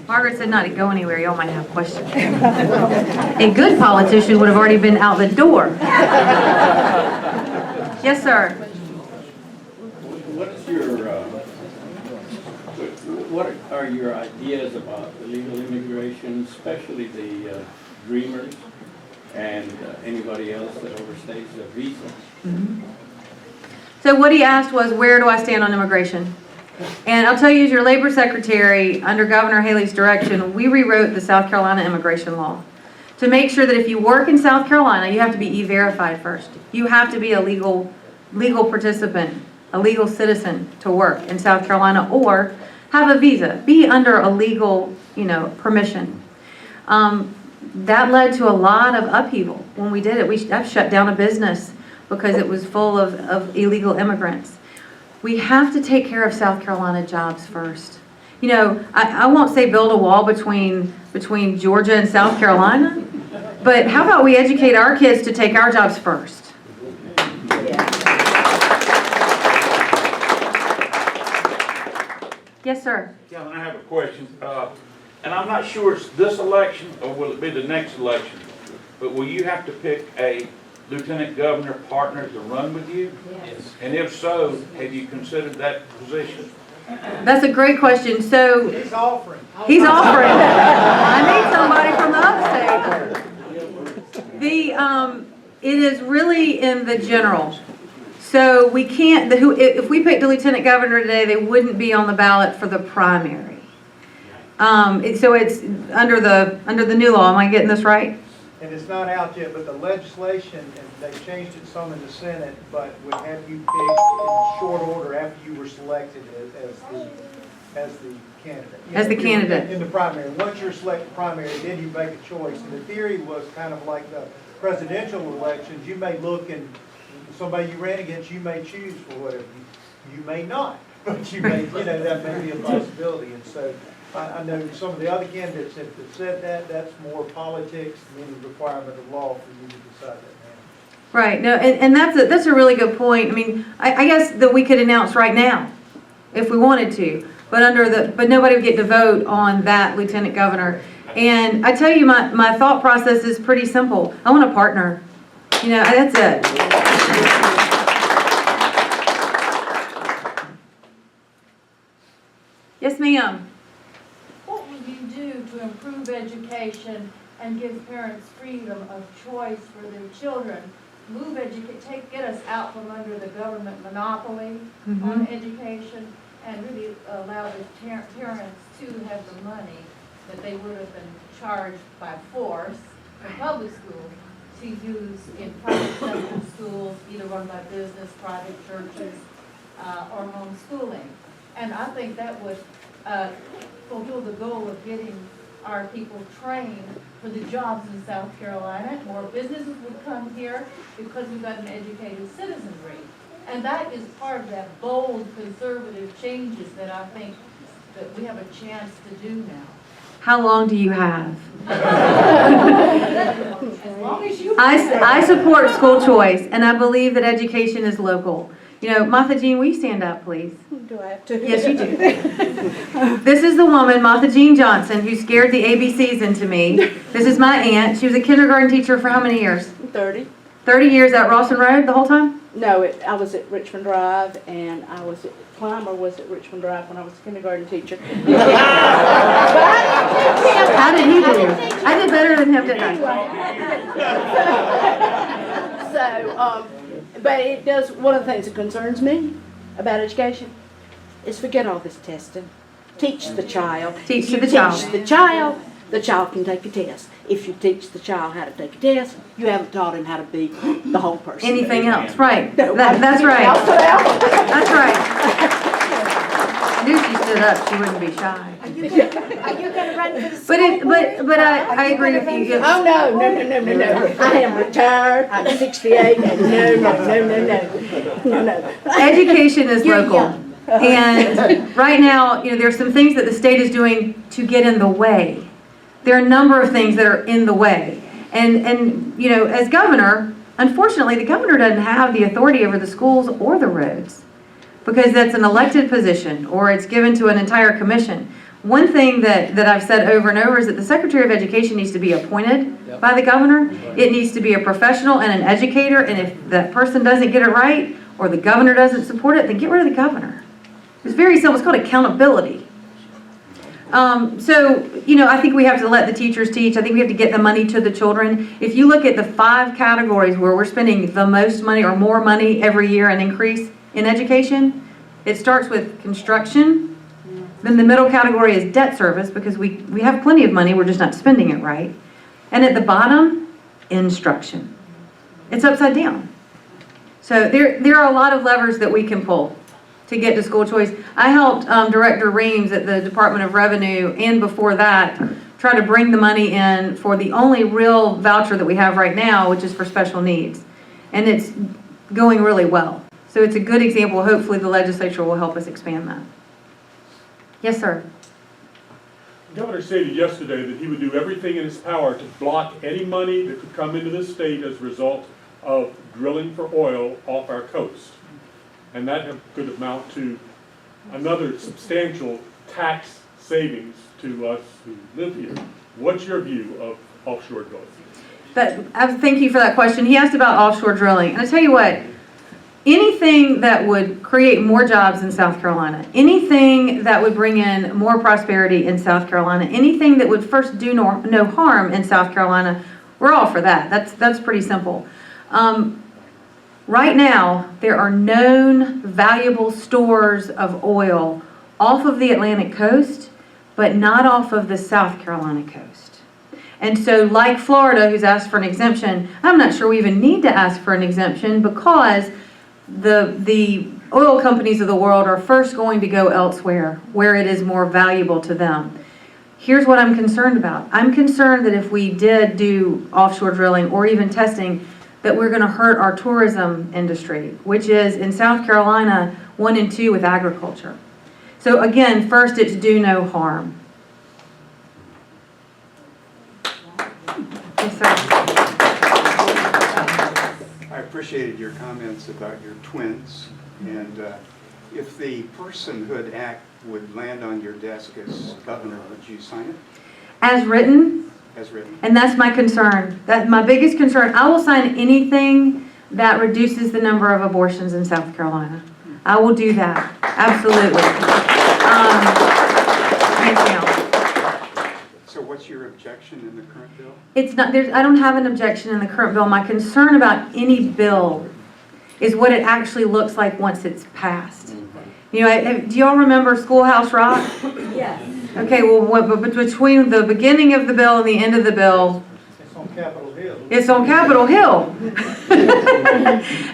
Margaret said not to go anywhere. Y'all might have questions. A good politician would have already been out the door. Yes, sir. What are your ideas about illegal immigration, especially the dreamers and anybody else that overstays their visa? Mm-hmm. So what he asked was, where do I stand on immigration? And I'll tell you, as your labor secretary, under Governor Haley's direction, we rewrote the South Carolina immigration law to make sure that if you work in South Carolina, you have to be e-verified first. You have to be a legal participant, a legal citizen to work in South Carolina, or have a visa, be under a legal, permission. That led to a lot of upheaval when we did it. I've shut down a business because it was full of illegal immigrants. We have to take care of South Carolina jobs first. I won't say build a wall between Georgia and South Carolina, but how about we educate our kids to take our jobs first? Yes, sir. Yeah, I have a question. And I'm not sure it's this election or will it be the next election, but will you have to pick a lieutenant governor partner to run with you? Yes. And if so, have you considered that position? That's a great question. So he's offering. I need somebody from the upstate. It is really in the general. So we can't. If we picked a lieutenant governor today, they wouldn't be on the ballot for the primary. So it's under the new law. Am I getting this right? And it's not out yet, but the legislation, and they changed it some in the Senate, but would have you picked in short order after you were selected as the candidate. As the candidate. In the primary. Once you're selected primary, then you make a choice. And the theory was kind of like the presidential elections. You may look and somebody you ran against, you may choose for whatever. You may not, but you may, that may be a possibility. And so I know some of the other candidates have said that's more politics than any requirement of law for you to decide that now. Right. No, and that's a really good point. I mean, I guess that we could announce right now if we wanted to, but nobody would get to vote on that lieutenant governor. And I tell you, my thought process is pretty simple. I want a partner. That's it. Yes, ma'am. What will you do to improve education and give parents freedom of choice for their children? Get us out from under the government monopoly on education, and really allow the parents to have the money that they would have been charged by force from public schools to use in private sector schools, either run by business, private churches, or homeschooling. And I think that would fulfill the goal of getting our people trained for the jobs in South Carolina. More businesses would come here because we've got an educated citizenry. And that is part of that bold conservative changes that I think that we have a chance to do now. How long do you have? As long as you I support school choice, and I believe that education is local. Martha Jean, will you stand up, please? Do I have to? Yes, you do. This is the woman, Martha Jean Johnson, who scared the ABCs into me. This is my aunt. She was a kindergarten teacher for how many years? 30. 30 years at Rawson Road the whole time? No, I was at Richmond Drive, and I was at Clymer was at Richmond Drive when I was a kindergarten teacher. How did he do? I did better than him, didn't I? So, but it does, one of the things that concerns me about education is forget all this testing. Teach the child. Teach the child, the child can take a test. If you teach the child how to take a test, you haven't taught him how to be the whole person. Anything else, right. No, That's right. That's right. I knew she stood up, she wouldn't be shy. Are you going to run for the school But I agree with you. Oh, no. I am retired. I'm 68. No. Education is local. And right now, there's some things that the state is doing to get in the way. There are a number of things that are in the way. And as governor, unfortunately, the governor doesn't have the authority over the schools or the roads, because that's an elected position or it's given to an entire commission. one thing that I've said over and over is that the Secretary of Education needs to be appointed by the governor. It needs to be a professional and an educator, and if that person doesn't get it right, or the governor doesn't support it, then get rid of the governor. It's very simple. It's called accountability. So, I think we have to let the teachers teach. I think we have to get the money to the children. If you look at the 5 categories where we're spending the most money or more money every year, an increase in education, it starts with construction. Then the middle category is debt service, because we have plenty of money, we're just not spending it right. And at the bottom, instruction. It's upside down. So there are a lot of levers that we can pull to get to school choice. I helped Director Reams at the Department of Revenue, and before that, try to bring the money in for the only real voucher that we have right now, which is for special needs. And it's going really well. So it's a good example. Hopefully the legislature will help us expand that. Yes, sir. The governor stated yesterday that he would do everything in his power to block any money that could come into this state as a result of drilling for oil off our coast. And that could amount to another substantial tax savings to us who live here. What's your view of offshore drilling? Thank you for that question. He asked about offshore drilling. And I tell you what, anything that would create more jobs in South Carolina, anything that would bring in more prosperity in South Carolina, anything that would first do no harm in South Carolina, we're all for that. That's pretty simple. Right now, there are known valuable stores of oil off of the Atlantic coast, but not off of the South Carolina coast. And so, like Florida, who's asked for an exemption, I'm not sure we even need to ask for an exemption, because the oil companies of the world are first going to go elsewhere where it is more valuable to them. Here's what I'm concerned about. I'm concerned that if we did do offshore drilling or even testing, that we're going to hurt our tourism industry, which is in South Carolina 1 and 2 with agriculture. So again, first, it's do no harm. Yes, sir. I appreciated your comments about your twins, and if the personhood act would land on your desk as governor, would you sign it As written, as written? and that's my concern. That's my biggest concern. I will sign anything that reduces the number of abortions in South Carolina. I will do that, absolutely. Hands down. So what's your objection in the current bill? It's not, I don't have an objection in the current bill. My concern about any bill is what it actually looks like once it's passed. Do y'all remember Schoolhouse Rock? Yes. Okay, well, between the beginning of the bill and the end of the bill, It's on Capitol Hill. it's on Capitol Hill.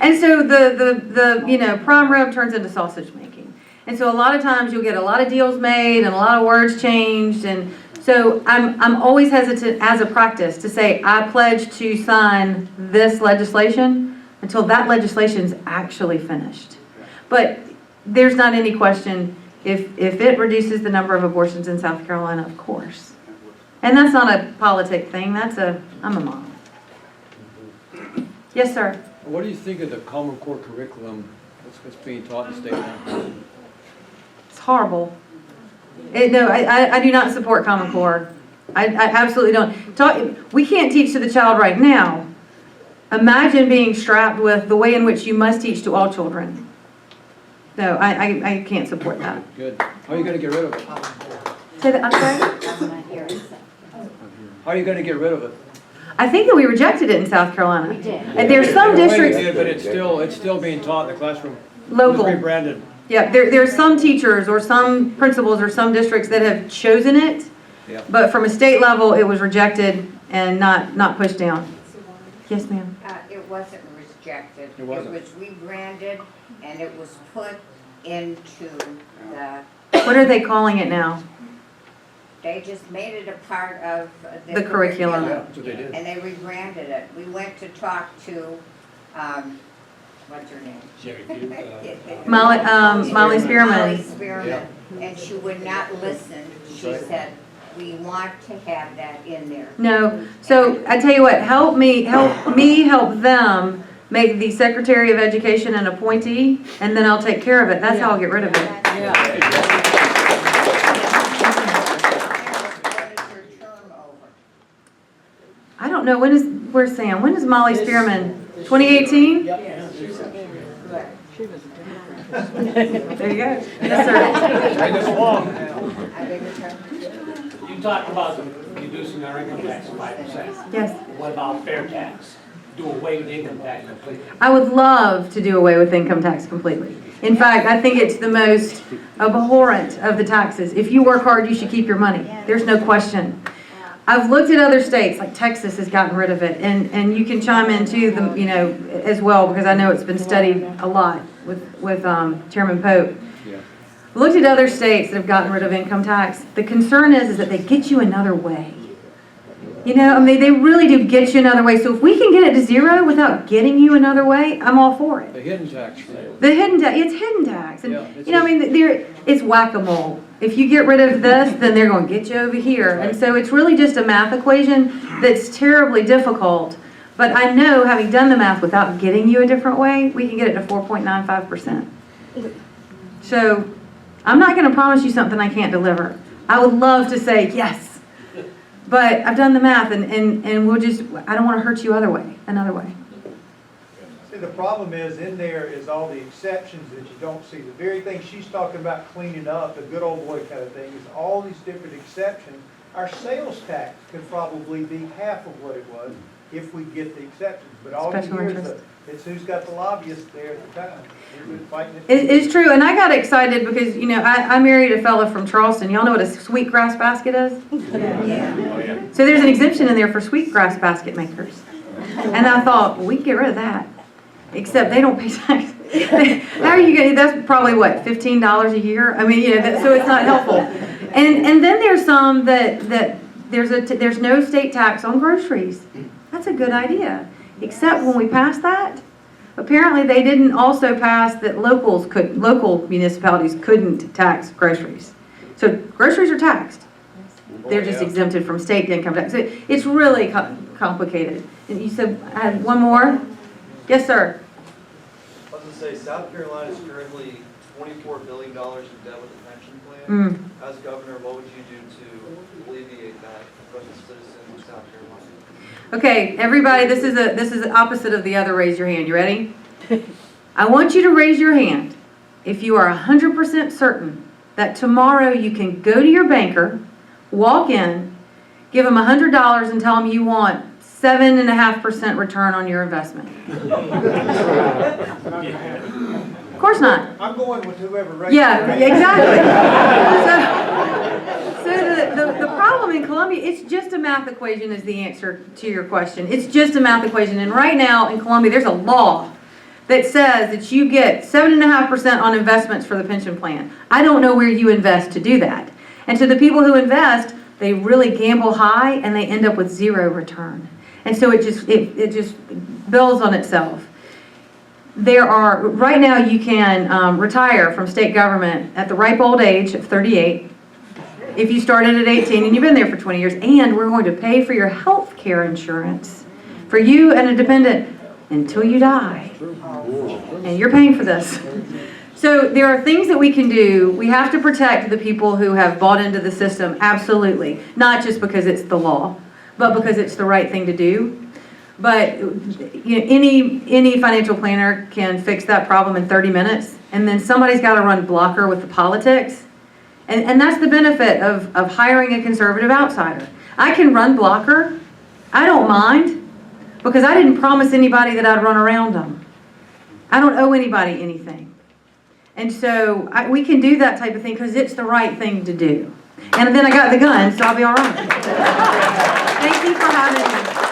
And so the prime rib turns into sausage making. And so a lot of times you'll get a lot of deals made and a lot of words changed. And so I'm always hesitant as a practice to say, I pledge to sign this legislation until that legislation's actually finished. But there's not any question, if it reduces the number of abortions in South Carolina, of course. And that's not a politic thing, I'm a mom. Yes, sir. What do you think of the Common Core curriculum that's being taught in the state now? It's horrible. I do not support Common Core. I absolutely don't. We can't teach to the child right now. Imagine being strapped with the way in which you must teach to all children. No, I can't support that. Good. How are you going to get rid of it? Say that, I'm sorry? How are you going to get rid of it? I think that we rejected it in South Carolina. We did. And there's some In a way you districts, did, but it's still being taught in the classroom. local. It's rebranded. Yeah, there's some teachers or some principals or some districts that have chosen it, Yeah. but from a state level, it was rejected and not pushed down. Yes, ma'am. It wasn't rejected. It wasn't. It was rebranded and it was put into the, What are they calling it now? they just made it a part of The curriculum. Yeah, that's what they did. And they rebranded it. We went to talk to, what's her name? Molly Spearman. Molly Spearman, and she would not listen. She said, we want to have that in there. No, so I tell you what, help help them make the Secretary of Education an appointee, and then I'll take care of it. That's how I'll get rid of it. know, where's Sam? When is Molly Spearman? 2018? There you go. Yes, sir. You talked about reducing our income tax to 5%. Yes. What about fair tax? Do away with income tax completely? I would love to do away with income tax completely. In fact, I think it's the most abhorrent of the taxes. If you work hard, you should keep your money. There's no question. I've looked at other states, like Texas has gotten rid of it, and you can chime in too, as well, because I know it's been studied a lot with Chairman Pope. Looked at other states that have gotten rid of income tax. The concern is that they get you another way. They really do get you another way. So if we can get it to zero without getting you another way, I'm all for it. The hidden tax. The hidden tax, it's hidden tax. And, Yeah, it's whack-a-mole. If you get rid of this, then they're going to get you over here. And so it's really just a math equation that's terribly difficult. But I know, having done the math without getting you a different way, we can get it to 4.95%. So I'm not going to promise you something I can't deliver. I would love to say yes. But I've done the math, and I don't want to hurt you another way. See, the problem is, in there is all the exceptions that you don't see. The very thing she's talking about cleaning up, the good old boy kind of thing, is all these different exceptions. Our sales tax could probably be half of what it was if we get the exceptions. But all you Special hear is interest. it's who's got the lobbyists there at the time. Who's been fighting it. It's true, and I got excited because, I married a fellow from Charleston. Y'all know what a sweetgrass basket is? So there's an exemption in there for sweetgrass basket makers. And I thought, well, we can get rid of that. Except they don't pay tax. How are you getting, that's probably what, $15 a year? I mean, so it's not helpful. And then there's some that there's no state tax on groceries. That's a good idea. Except when we passed that, apparently they didn't also pass that local municipalities couldn't tax groceries. So groceries are taxed. They're just exempted from state income tax. So it's really complicated. And you said, I had one more? Yes, sir. I was going to say, South Carolina is currently $24 billion in debt with the pension plan. As governor, what would you do to alleviate that from the citizens of South Carolina? Okay, everybody, this is the opposite of the other raise your hand. You ready? I want you to raise your hand if you are 100% certain that tomorrow you can go to your banker, walk in, give them $100 and tell them you want 7.5% return on your investment. Of course not. I'm going with whoever raises Yeah, their hand. exactly. So the problem in Columbia, it's just a math equation is the answer to your question. It's just a math equation. And right now in Columbia, there's a law that says that you get 7.5% on investments for the pension plan. I don't know where you invest to do that. And to the people who invest, they really gamble high and they end up with zero return. And so it just builds on itself. Right now you can retire from state government at the ripe old age of 38 if you started at 18 and you've been there for 20 years, and we're going to pay for your health care insurance for you and a dependent until you die. And you're paying for this. So there are things that we can do. We have to protect the people who have bought into the system, absolutely. Not just because it's the law, but because it's the right thing to do. But any financial planner can fix that problem in 30 minutes, and then somebody's got to run blocker with the politics. And that's the benefit of hiring a conservative outsider. I can run blocker. I don't mind, because I didn't promise anybody that I'd run around them. I don't owe anybody anything. And so we can do that type of thing because it's the right thing to do. And then I got the gun, so I'll be all right. Thank you for having me.